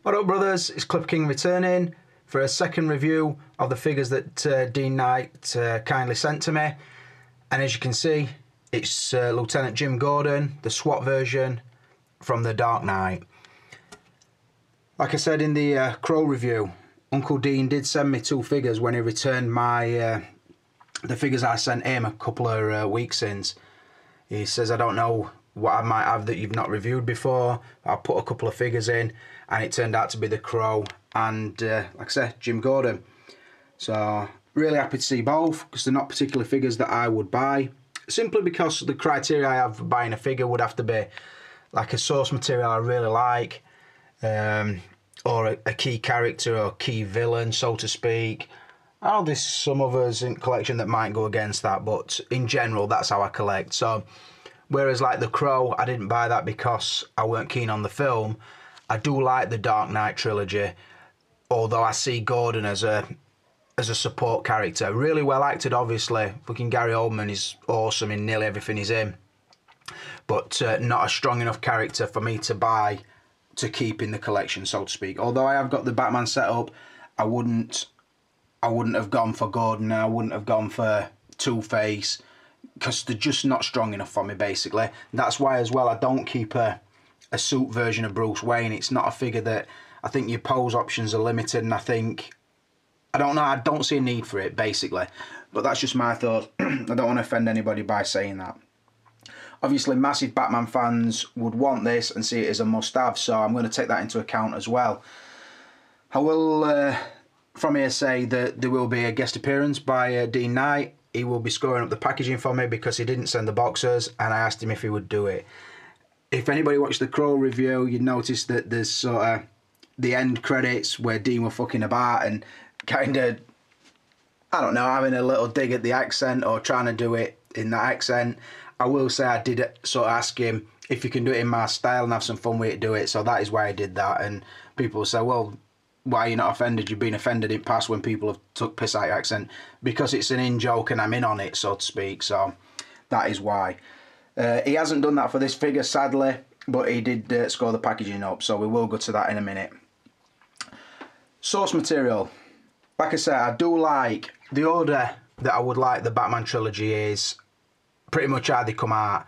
What up, brothers? It's Clip King returning for a second review of the figures that Dean Knight kindly sent to me. And as you can see, it's Lieutenant Jim Gordon, the SWAT version from The Dark Knight. Like I said in the Crow review, Uncle Dean did send me two figures when he returned my the figures I sent him a couple of weeks since. He says, I don't know what I might have that you've not reviewed before. I'll put a couple of figures in, and it turned out to be the Crow and, like I said, Jim Gordon. So, really happy to see both, because they're not particular figures that I would buy, simply because the criteria I have for buying a figure would have to be like a source material I really like, or a key character or key villain, so to speak. I know there's some others in collection that might go against that, but in general, that's how I collect. So, whereas like The Crow, I didn't buy that because I weren't keen on the film. I do like the Dark Knight trilogy, although I see Gordon as a support character. Really well acted, obviously. Fucking Gary Oldman is awesome in nearly everything he's in, but not a strong enough character for me to buy to keep in the collection, so to speak. Although I have got the Batman set up, I wouldn't have gone for Gordon, and I wouldn't have gone for Two-Face, because they're just not strong enough for me, basically. That's why as well I don't keep a suit version of Bruce Wayne. It's not a figure that, I think your pose options are limited, and I don't know, I don't see a need for it, basically. But that's just my thoughts. I don't want to offend anybody by saying that. Obviously, massive Batman fans would want this and see it as a must-have, so I'm going to take that into account as well. I will, from here, say that there will be a guest appearance by Dean Knight. He will be scoring up the packaging for me because he didn't send the boxes, and I asked him if he would do it. If anybody watched the Crow review, you'd notice that there's sort of the end credits where Dean were fucking about and kind of, I don't know, having a little dig at the accent or trying to do it in that accent. I will say I did sort of ask him if you can do it in my style and have some fun with it, do it. So that is why I did that. And people say, well, why are you not offended? You've been offended in past when people have took piss out your accent. Because it's an in-joke and I'm in on it, so to speak. So that is why. He hasn't done that for this figure, sadly, but he did score the packaging up, so we will go to that in a minute. Source material. Like I said, I do like the order that I would like the Batman trilogy is pretty much how they come out.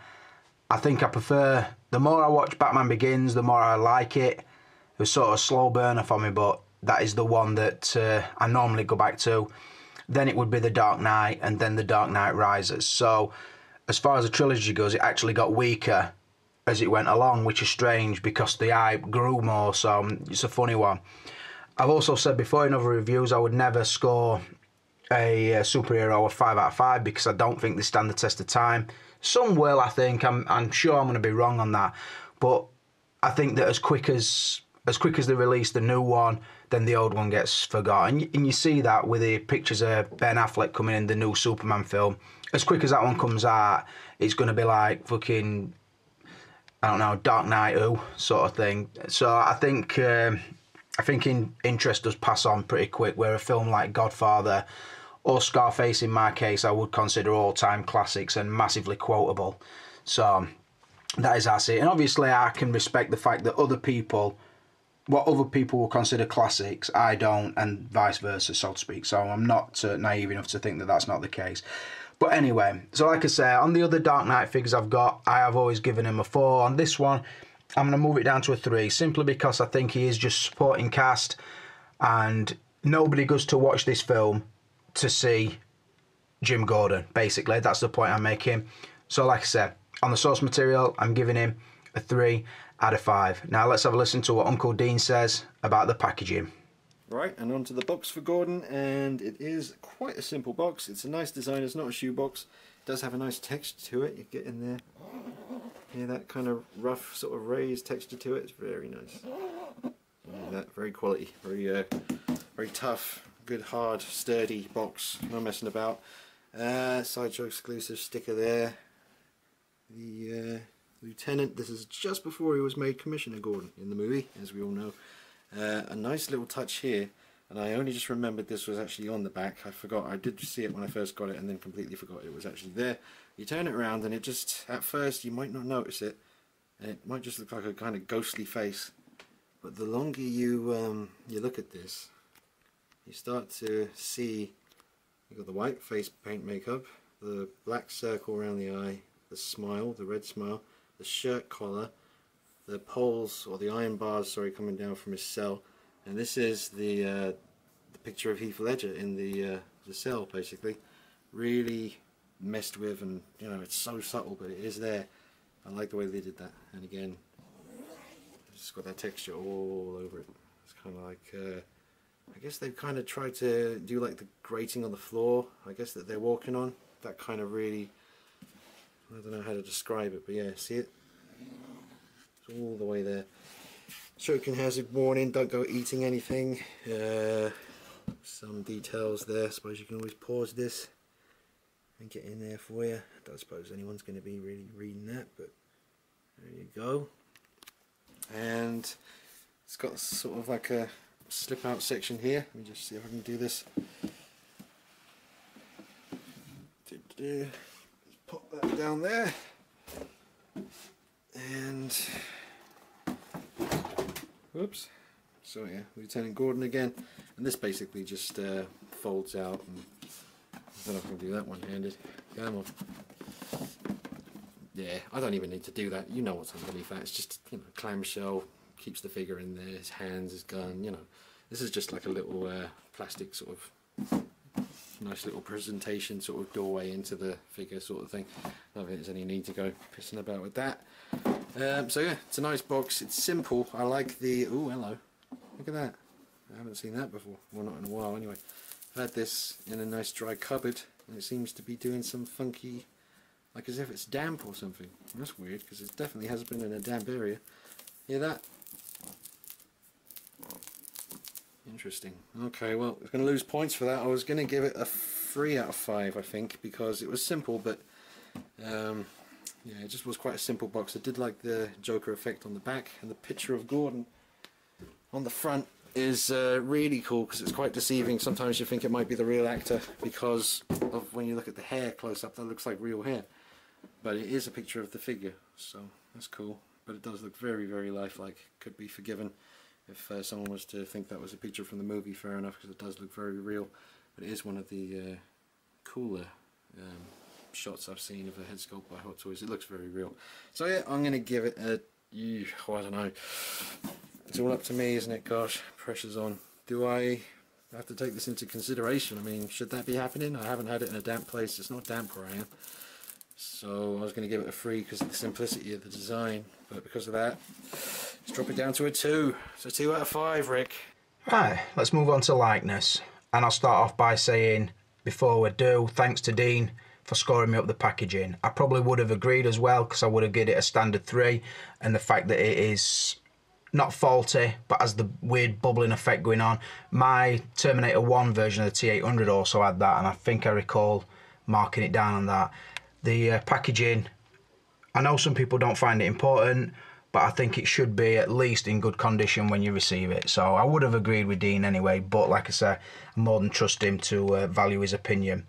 I think I prefer, the more I watch Batman Begins, the more I like it. It was sort of a slow burner for me, but that is the one that I normally go back to. Then it would be The Dark Knight, and then The Dark Knight Rises. So, as far as the trilogy goes, it actually got weaker as it went along, which is strange because the hype grew more, so it's a funny one. I've also said before in other reviews I would never score a superhero a 5 out of 5 because I don't think they stand the test of time. Some will, I think. I'm sure I'm going to be wrong on that, but I think that as quick as they release the new one, then the old one gets forgotten. And you see that with the pictures of Ben Affleck coming in the new Superman film. As quick as that one comes out, it's going to be like fucking, I don't know, Dark Knight who sort of thing. So I think interest does pass on pretty quick, where a film like Godfather or Scarface, in my case, I would consider all-time classics and massively quotable. So that is how I see it. And obviously I can respect the fact that what other people will consider classics, I don't, and vice versa, so to speak. So I'm not naive enough to think that that's not the case. But anyway, so like I say, on the other Dark Knight figures I've got, I have always given him a 4. On this one, I'm going to move it down to a 3, simply because I think he is just supporting cast, and nobody goes to watch this film to see Jim Gordon, basically. That's the point I'm making. So like I said, on the source material, I'm giving him a 3 out of 5. Now let's have a listen to what Uncle Dean says about the packaging. Right, and onto the box for Gordon, and it is quite a simple box. It's a nice design, it's not a shoe box. It does have a nice texture to it. You get in there, yeah, that kind of rough sort of raised texture to it. It's very nice. That very quality, very tough, good, hard, sturdy box. No messing about. Sideshow exclusive sticker there. The Lieutenant. This is just before he was made Commissioner Gordon in the movie, as we all know. A nice little touch here, and I only just remembered this was actually on the back. I forgot. I did see it when I first got it and then completely forgot it was actually there. You turn it around and it just, at first you might not notice it, and it might just look like a kind of ghostly face, But the longer you look at this, you start to see you've got the white face paint makeup, the black circle around the eye, the smile, the red smile, the shirt collar, the poles or the iron bars, sorry, coming down from his cell, and this is the picture of Heath Ledger in the cell, basically. Really messed with, and you know, it's so subtle, but it is there. I like the way they did that, and again, it's got that texture all over it. It's kind of like, I guess they've kind of tried to do like the grating on the floor, I guess, that they're walking on. That kind of really, I don't know how to describe it, but yeah, see it? It's all the way there. Choking hazard warning, don't go eating anything. Some details there. I suppose you can always pause this and get in there for you. I don't suppose anyone's going to be really reading that, but there you go. And it's got sort of like a slip out section here. Let me just see if I can do this. Just pop that down there, and whoops. So yeah, Lieutenant Gordon again, and this basically just folds out. And I don't know if I can do that one-handed. Come on. Yeah, I don't even need to do that. You know what's underneath that. It's just, you know, clamshell, keeps the figure in there. His hands, his gun. You know, this is just like a little plastic sort of nice little presentation, sort of doorway into the figure, sort of thing. I don't think there's any need to go pissing about with that. So yeah, it's a nice box. It's simple. I like the. Oh, hello. Look at that. I haven't seen that before. Well, not in a while anyway. I've had this in a nice dry cupboard, and it seems to be doing some funky, like as if it's damp or something. That's weird, because it definitely has been in a damp area. Hear that? Interesting. Okay, well, I was going to lose points for that. I was going to give it a 3 out of 5, I think, because it was simple, but yeah, it just was quite a simple box. I did like the Joker effect on the back, and the picture of Gordon on the front is really cool, because it's quite deceiving. Sometimes you think it might be the real actor because of when you look at the hair close up, that looks like real hair, but it is a picture of the figure, so that's cool. But it does look very, very lifelike. Could be forgiven if someone was to think that was a picture from the movie, fair enough, because it does look very real. But it is one of the cooler shots I've seen of a head sculpt by Hot Toys. It looks very real. So yeah, I'm going to give it a, I don't know. It's all up to me, isn't it? Gosh, pressure's on. Do I have to take this into consideration? I mean, should that be happening? I haven't had it in a damp place. It's not damp where I am. So I was going to give it a 3 because of the simplicity of the design. But because of that, let's drop it down to a 2. So 2 out of 5, Rick. Right, let's move on to likeness. And I'll start off by saying, before we do, thanks to Dean for scoring me up the packaging. I probably would have agreed as well, because I would have given it a standard 3. And the fact that it is not faulty, but has the weird bubbling effect going on. My Terminator 1 version of the T800 also had that, and I think I recall marking it down on that. The packaging, I know some people don't find it important, but I think it should be at least in good condition when you receive it. So I would have agreed with Dean anyway, but like I say, I more than trust him to value his opinion.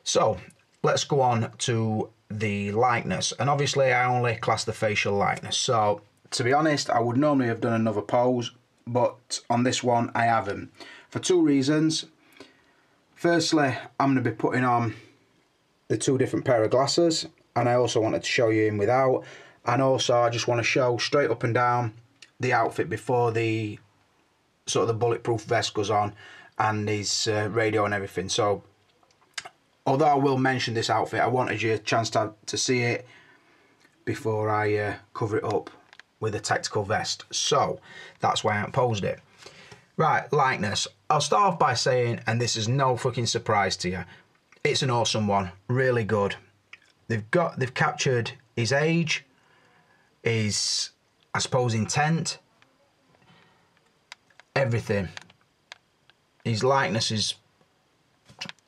So let's go on to the likeness, and obviously I only class the facial likeness. So to be honest, I would normally have done another pose, but on this one I haven't, for 2 reasons. Firstly, I'm going to be putting on the 2 different pair of glasses, and I also wanted to show you him without, and also I just want to show straight up and down the outfit before the sort of the bulletproof vest goes on and his radio and everything. So although I will mention this outfit, I wanted you a chance to see it before I cover it up with a tactical vest. So that's why I haven't posed it. Right, likeness. I'll start off by saying, and this is no fucking surprise to you, it's an awesome one, really good. They've captured his age, his, I suppose, intent, everything. His likeness is,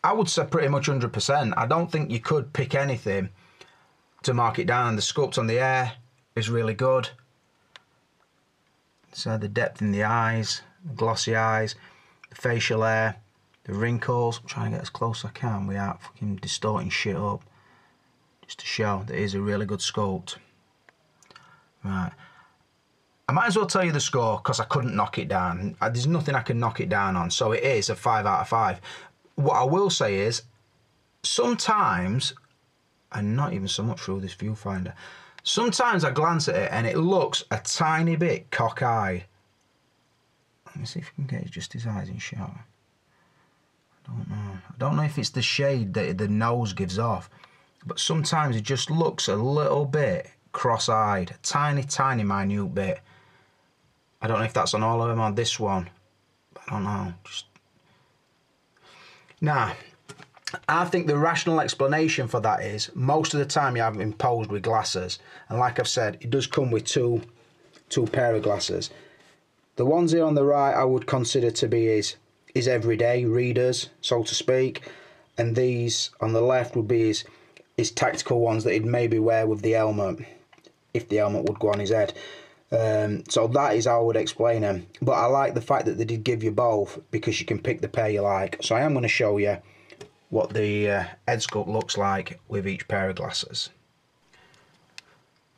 I would say, pretty much 100%. I don't think you could pick anything to mark it down. The sculpt on the hair is really good. So the depth in the eyes, the glossy eyes, the facial hair, the wrinkles. I'm trying to get as close as I can without fucking distorting shit up, just to show that it is a really good sculpt. Right. I might as well tell you the score because I couldn't knock it down. There's nothing I can knock it down on, so it is a 5 out of 5. What I will say is, sometimes, and not even so much through this viewfinder, sometimes I glance at it and it looks a tiny bit cockeyed. Let me see if we can get just his eyes in shot. I don't know. I don't know if it's the shade that the nose gives off, but sometimes it just looks a little bit cross-eyed, a tiny, tiny, minute bit. I don't know if that's on all of them or this one. I don't know. Now, I think the rational explanation for that is most of the time you have him posed with glasses, and like I've said, it does come with two pair of glasses. The ones here on the right I would consider to be his everyday readers, so to speak, and these on the left would be his tactical ones that he'd maybe wear with the helmet, if the helmet would go on his head. So that is how I would explain them. But I like the fact that they did give you both, because you can pick the pair you like. So I am going to show you what the head sculpt looks like with each pair of glasses.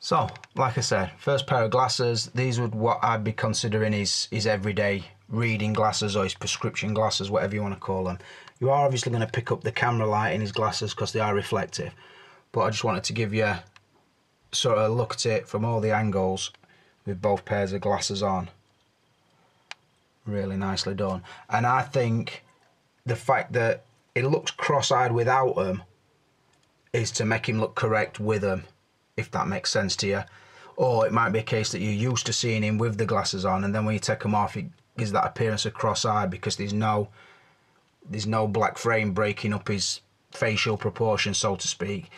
So, like I said, first pair of glasses, these would what I'd be considering his everyday reading glasses, or his prescription glasses, whatever you want to call them. You are obviously going to pick up the camera light in his glasses because they are reflective. But I just wanted to give you sort of a look at it from all the angles with both pairs of glasses on. Really nicely done. And I think the fact that it looks cross-eyed without them is to make him look correct with them, if that makes sense to you. Or it might be a case that you're used to seeing him with the glasses on, and then when you take them off, it gives that appearance of cross-eyed because there's no black frame breaking up his facial proportions, so to speak.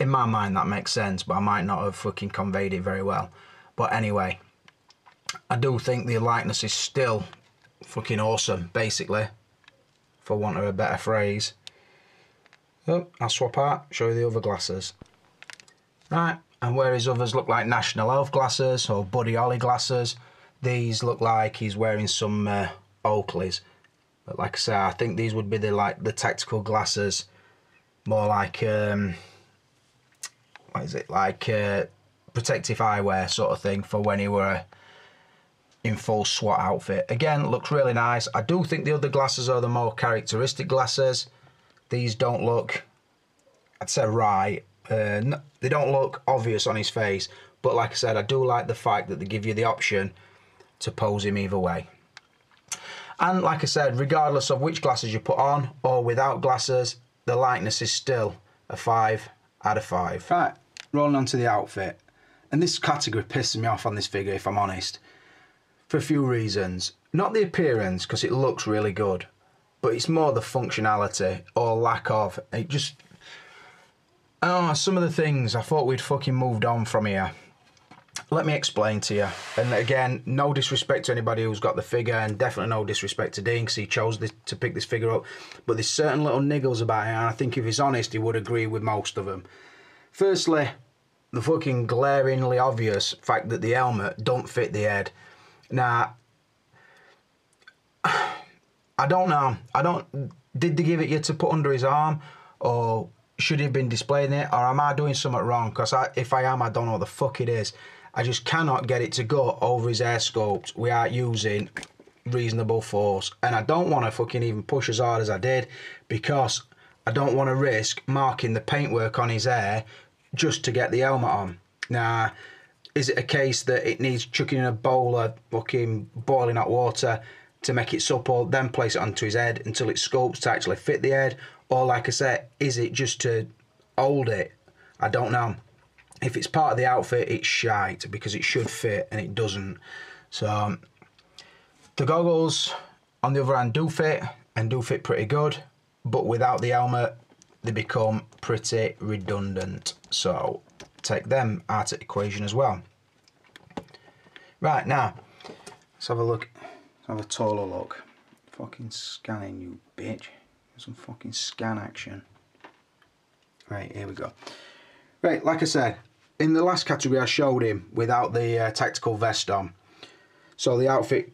In my mind, that makes sense, but I might not have fucking conveyed it very well. But anyway, I do think the likeness is still fucking awesome, basically, for want of a better phrase. Oh, I'll swap out, show you the other glasses. Right, and where his others look like National Elf glasses or Buddy Holly glasses, these look like he's wearing some Oakleys. But like I say, I think these would be the tactical glasses, more like what is it, like protective eyewear sort of thing for when he were in full SWAT outfit. Again, looks really nice. I do think the other glasses are the more characteristic glasses. These don't look, I'd say, right. They don't look obvious on his face, but like I said, I do like the fact that they give you the option to pose him either way. And like I said, regardless of which glasses you put on or without glasses, the likeness is still a 5 out of 5. Right, rolling on to the outfit. And this category pisses me off on this figure, if I'm honest, for a few reasons. Not the appearance, because it looks really good, but it's more the functionality or lack of. It just, some of the things I thought we'd fucking moved on from here. Let me explain to you. And again, no disrespect to anybody who's got the figure, and definitely no disrespect to Dean because he chose to pick this figure up. But there's certain little niggles about it, and I think if he's honest, he would agree with most of them. Firstly, the fucking glaringly obvious fact that the helmet don't fit the head. Now, I don't know. Did they give it you to put under his arm, or should he have been displaying it, or am I doing something wrong? Because if I am, I don't know what the fuck it is. I just cannot get it to go over his hair sculpt without using reasonable force. And I don't want to fucking even push as hard as I did, because I don't want to risk marking the paintwork on his hair just to get the helmet on. Now, is it a case that it needs chucking in a bowl of fucking boiling hot water to make it supple, then place it onto his head until it sculpts to actually fit the head? Or like I said, is it just to hold it? I don't know. If it's part of the outfit, it's shite, because it should fit and it doesn't. So the goggles, on the other hand, do fit, and do fit pretty good, but without the helmet, they become pretty redundant. So take them out of the equation as well. Right, now, let's have a look. Let's have a taller look. Fucking scanning, you bitch. Some fucking scan action. Right, here we go. Right, like I said, in the last category I showed him without the tactical vest on. So the outfit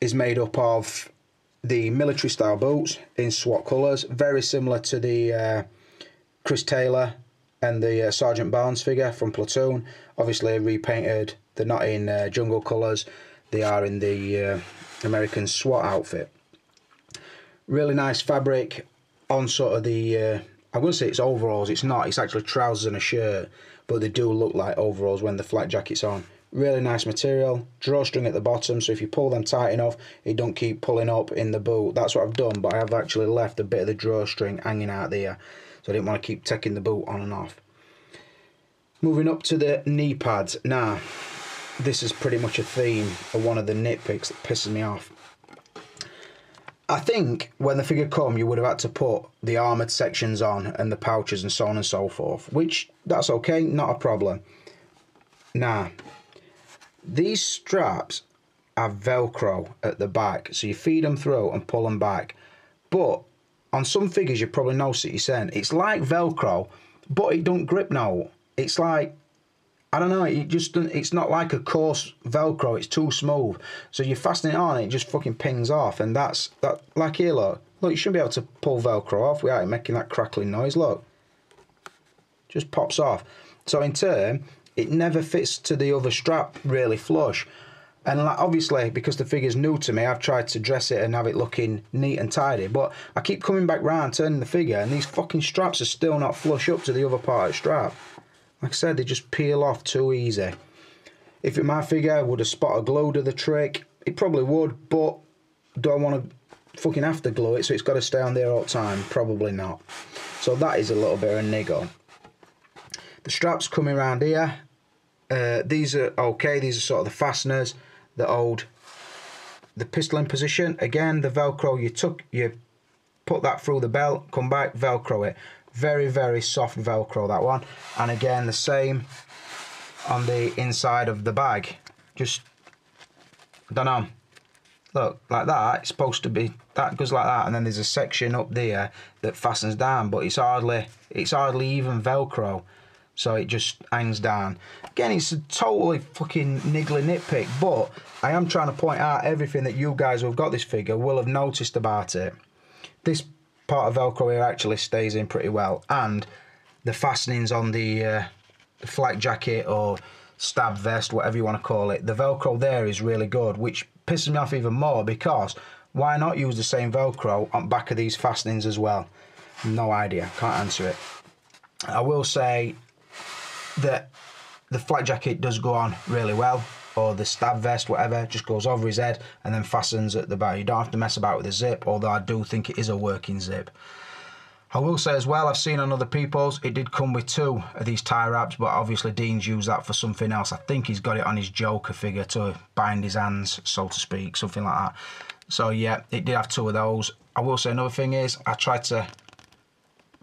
is made up of the military style boots in SWAT colours, very similar to the Chris Taylor and the Sergeant Barnes figure from Platoon, obviously repainted They're not in jungle colours. They are in the American SWAT outfit. Really nice fabric on sort of the... I wouldn't say it's overalls. It's not. It's actually trousers and a shirt. But they do look like overalls when the flak jacket's on. Really nice material. Drawstring at the bottom, so if you pull them tight enough, it don't keep pulling up in the boot. That's what I've done, but I have actually left a bit of the drawstring hanging out there. So I didn't want to keep taking the boot on and off. Moving up to the knee pads. Now, this is pretty much a theme of one of the nitpicks that pisses me off. I think when the figure come, you would have had to put the armoured sections on and the pouches and so on and so forth, which, that's okay, not a problem. Now, these straps have Velcro at the back, so you feed them through and pull them back. But on some figures, you probably notice it yourself. It's like Velcro, but it don't grip now. It's like, I don't know, it just doesn't, it's not like a coarse Velcro, it's too smooth. So you fasten it on, it just fucking pings off, and that's, like here, look. Look, you shouldn't be able to pull Velcro off without it making that crackling noise, look. Just pops off. So in turn, it never fits to the other strap really flush. And like, obviously, because the figure's new to me, I've tried to dress it and have it looking neat and tidy, but I keep coming back round, turning the figure, and these fucking straps are still not flush up to the other part of the strap. Like I said, they just peel off too easy. If it my figure, would a spot of glue do the trick? It probably would, but do I want to fucking have to glue it so it's got to stay on there all the time? Probably not. So that is a little bit of a niggle. The straps coming around here. These are okay. These are sort of the fasteners that hold the pistol in position. Again, the Velcro, you put that through the belt, come back, Velcro it. Very, very soft Velcro, that one. And again, the same on the inside of the bag. Just, I don't know. Look, like that, it's supposed to be, that goes like that, and then there's a section up there that fastens down, but it's hardly even Velcro. So it just hangs down. Again, it's a totally fucking niggly nitpick, but I am trying to point out everything that you guys who have got this figure will have noticed about it. This part of Velcro here actually stays in pretty well, and the fastenings on the flak jacket or stab vest, whatever you want to call it, the Velcro there is really good, which pisses me off even more because why not use the same Velcro on the back of these fastenings as well? No idea, can't answer it. I will say that the flak jacket does go on really well, or the stab vest, whatever, just goes over his head and then fastens at the back. You don't have to mess about with the zip, although I do think it is a working zip. I will say as well, I've seen on other people's, it did come with 2 of these tie wraps, but obviously Dean's used that for something else. I think he's got it on his Joker figure to bind his hands, so to speak, something like that. So yeah, it did have 2 of those. I will say another thing is, I tried to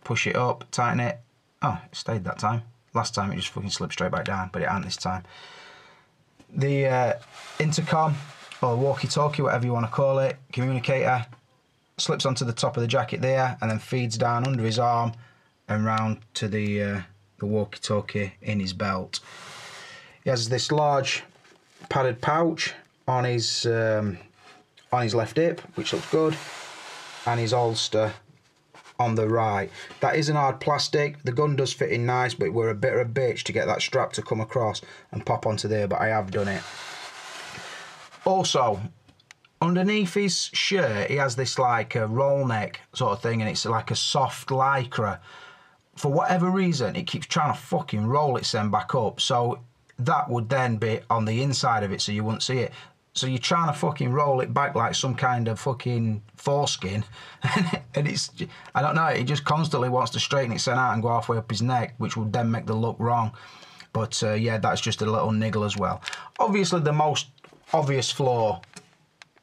push it up, tighten it. Oh, it stayed that time. Last time it just fucking slipped straight back down, but it ain't this time. The intercom, or walkie-talkie, whatever you want to call it, communicator, slips onto the top of the jacket there and then feeds down under his arm and round to the walkie-talkie in his belt. He has this large padded pouch on his left hip, which looks good, and his holster on the right. That is an hard plastic. The gun does fit in nice, but it were a bit of a bitch to get that strap to come across and pop onto there, but I have done it. Also, underneath his shirt, he has this like a roll neck sort of thing, and it's like a soft lycra. For whatever reason, it keeps trying to fucking roll itself back up, so that would then be on the inside of it, so you wouldn't see it. So you're trying to fucking roll it back like some kind of fucking foreskin. And it's, I don't know, it just constantly wants to straighten itself out and go halfway up his neck, which would then make the look wrong. But yeah, that's just a little niggle as well. Obviously, the most obvious flaw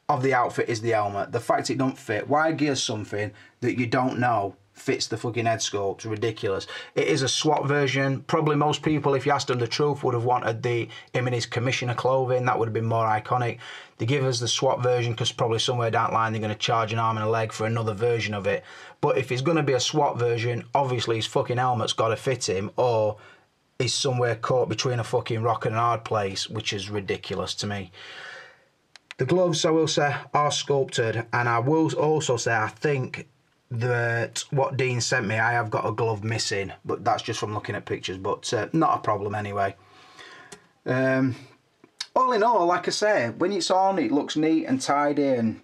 of the outfit is the helmet. The fact it don't fit. Why gear something that you don't know fits the fucking head sculpt? It's ridiculous. It is a SWAT version. Probably most people, if you asked them the truth, would have wanted him in his commissioner clothing. That would have been more iconic. They give us the SWAT version because probably somewhere down the line they're going to charge an arm and a leg for another version of it. But if it's going to be a SWAT version, obviously his fucking helmet's got to fit him, or he's somewhere caught between a fucking rock and a hard place, which is ridiculous to me. The gloves, I will say, are sculpted, and I will also say I think that what Dean sent me, I have got a glove missing, but that's just from looking at pictures, but not a problem anyway. all in all, like I say, when it's on, it looks neat and tidy and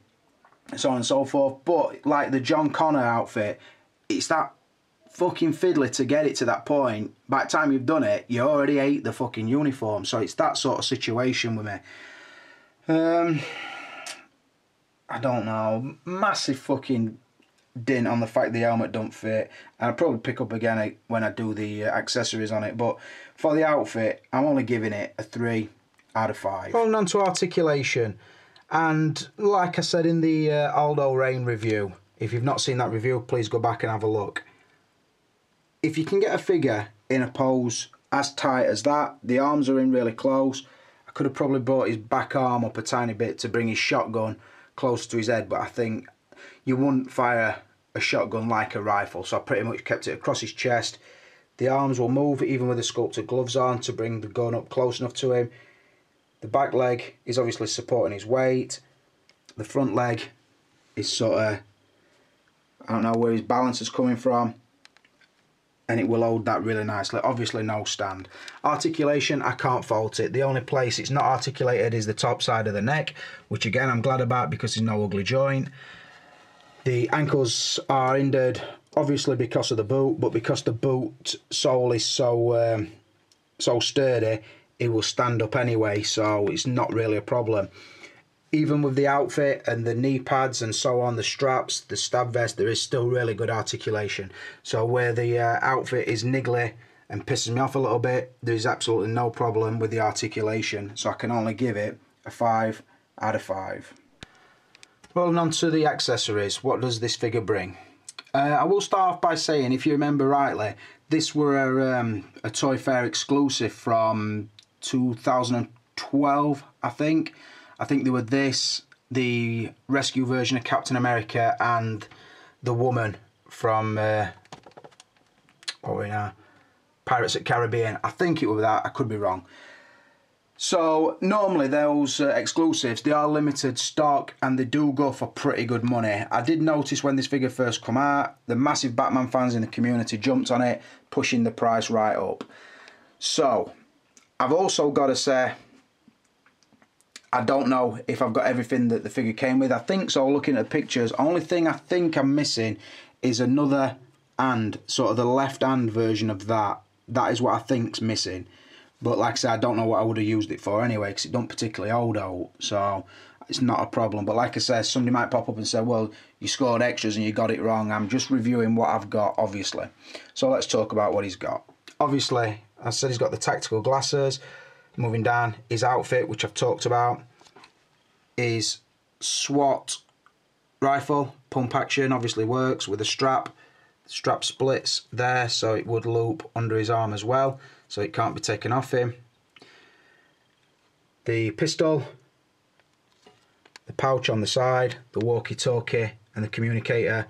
so on and so forth. But like the John Connor outfit, it's that fucking fiddly to get it to that point. By the time you've done it, you already hate the fucking uniform. So it's that sort of situation with me. I don't know. Massive fucking dint on the fact the helmet don't fit. And I'll probably pick up again when I do the accessories on it. But for the outfit, I'm only giving it a 3 out of 5. Falling on to articulation. And like I said in the Aldo Rain review, if you've not seen that review, please go back and have a look. If you can get a figure in a pose as tight as that, the arms are in really close. I could have probably brought his back arm up a tiny bit to bring his shotgun close to his head, but I think you wouldn't fire a shotgun like a rifle, so I pretty much kept it across his chest. The arms will move even with the sculpted gloves on to bring the gun up close enough to him. The back leg is obviously supporting his weight. The front leg is sort of, I don't know where his balance is coming from, and it will hold that really nicely. Obviously no stand. Articulation, I can't fault it. The only place it's not articulated is the top side of the neck, which again I'm glad about because there's no ugly joint. The ankles are hindered obviously because of the boot, but because the boot sole is so sturdy, it will stand up anyway, so it's not really a problem. Even with the outfit and the knee pads and so on, the straps, the stab vest, there is still really good articulation. So where the outfit is niggly and pisses me off a little bit, there is absolutely no problem with the articulation. So I can only give it a 5 out of 5. Rolling on to the accessories, what does this figure bring? I will start off by saying, if you remember rightly, this were a Toy Fair exclusive from 2012, I think. I think they were this, the rescue version of Captain America, and the woman from what were we now? Pirates of the Caribbean. I think it was that, I could be wrong. So normally those exclusives, they are limited stock and they do go for pretty good money. I did notice when this figure first come out, the massive Batman fans in the community jumped on it, pushing the price right up. So I've also got to say, I don't know if I've got everything that the figure came with. I think so, looking at the pictures. Only thing I think I'm missing is another hand, sort of the left hand version of that. That is what I think's missing. But like I said, I don't know what I would have used it for anyway, because it don't particularly hold out, so it's not a problem. But like I said, somebody might pop up and say, well, you scored extras and you got it wrong. I'm just reviewing what I've got, obviously. So let's talk about what he's got. Obviously, I said he's got the tactical glasses. Moving down, his outfit, which I've talked about, is SWAT rifle, pump action, obviously works with a strap. The strap splits there, so it would loop under his arm as well, so it can't be taken off him. The pistol, the pouch on the side, the walkie-talkie and the communicator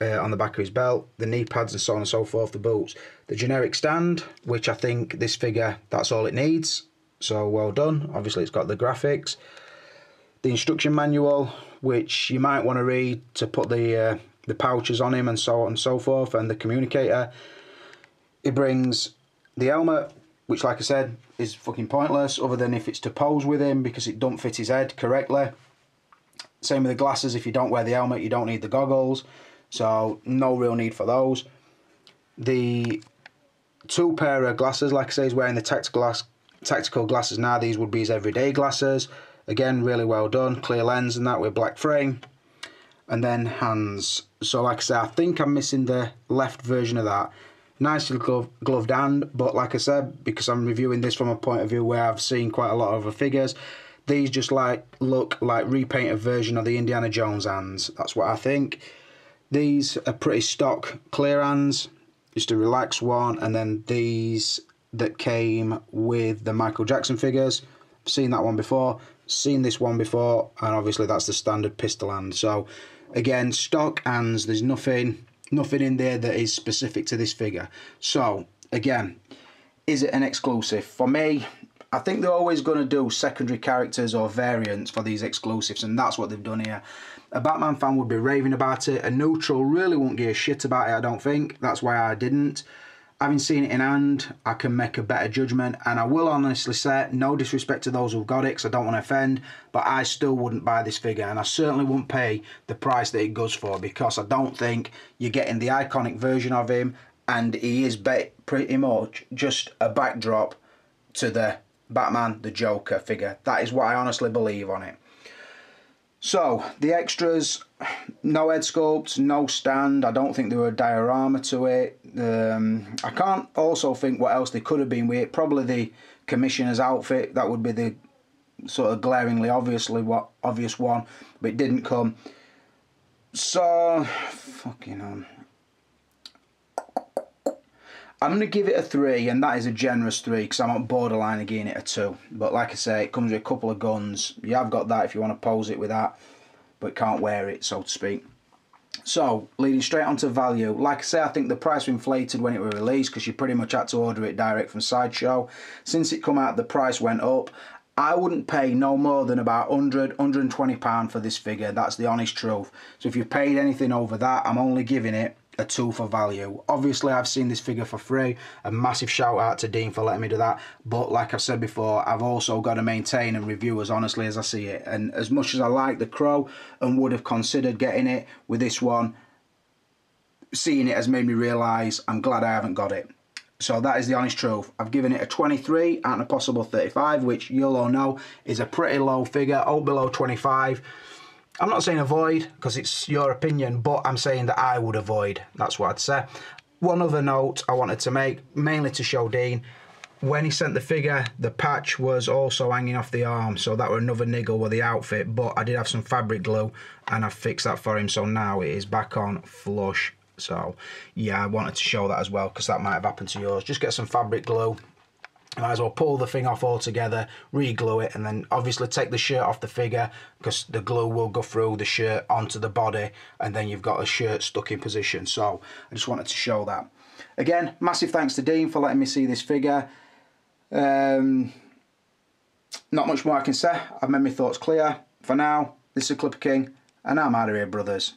on the back of his belt, the knee pads and so on and so forth, the boots. The generic stand, which I think this figure, that's all it needs, so well done. Obviously it's got the graphics. The instruction manual, which you might want to read to put the pouches on him and so on and so forth, and the communicator. It brings the helmet, which like I said is fucking pointless other than if it's to pose with him because it don't fit his head correctly. Same with the glasses, if you don't wear the helmet you don't need the goggles, so no real need for those. The 2 pair of glasses, like I say, he's wearing the tactical glasses now. These would be his everyday glasses. Again, really well done, clear lens and that with black frame. And then hands. So like I say, I think I'm missing the left version of that. Nicely gloved hand, but like I said, because I'm reviewing this from a point of view where I've seen quite a lot of other figures, these just look like repainted version of the Indiana Jones hands. That's what I think. These are pretty stock clear hands, just a relaxed one, and then these that came with the Michael Jackson figures. I've seen that one before, seen this one before, and obviously that's the standard pistol hand. So again, stock hands, there's nothing in there that is specific to this figure. So again, is it an exclusive? For me, I think they're always going to do secondary characters or variants for these exclusives, and that's what they've done here. A Batman fan would be raving about it. A neutral really won't give a shit about it, I don't think. That's why I didn't. having seen it in hand, I can make a better judgment, and I will honestly say, no disrespect to those who've got it, because I don't want to offend, but I still wouldn't buy this figure, and I certainly wouldn't pay the price that it goes for, because I don't think you're getting the iconic version of him, and he is pretty much just a backdrop to the Batman, the Joker figure. That is what I honestly believe on it. So, the extras, no head sculpt, no stand. I don't think there were a diorama to it. I can't also think what else they could have been with it. Probably the commissioner's outfit. That would be the sort of glaringly obvious one, but it didn't come. So, fucking hell. I'm going to give it a 3, and that is a generous 3, because I'm on borderline of giving it a 2. But like I say, it comes with a couple of guns. You have got that if you want to pose it with that, but can't wear it, so to speak. So, leading straight on to value. Like I say, I think the price was inflated when it was released, because you pretty much had to order it direct from Sideshow. Since it come out, the price went up. I wouldn't pay no more than about £100, £120 for this figure. That's the honest truth. So if you've paid anything over that, I'm only giving it a 2 for value. Obviously, I've seen this figure for free. A massive shout out to Dean for letting me do that. But like I've said before, I've also got to maintain and review as honestly as I see it. And as much as I like the Crow and would have considered getting it, with this one, seeing it has made me realise I'm glad I haven't got it. So that is the honest truth. I've given it a 23 out of a possible 35, which you'll all know is a pretty low figure, all below 25. I'm not saying avoid, because it's your opinion, but I'm saying that I would avoid. That's what I'd say. One other note I wanted to make, mainly to show Dean, when he sent the figure, the patch was also hanging off the arm, so that were another niggle with the outfit, but I did have some fabric glue, and I fixed that for him, so now it is back on flush. So, yeah, I wanted to show that as well, because that might have happened to yours. Just get some fabric glue. I might as well pull the thing off altogether, re-glue it, and then obviously take the shirt off the figure, because the glue will go through the shirt onto the body, and then you've got a shirt stuck in position. So I just wanted to show that. Again, massive thanks to Dean for letting me see this figure. Not much more I can say. I've made my thoughts clear. For now, this is Clipper King, and I'm out of here, brothers.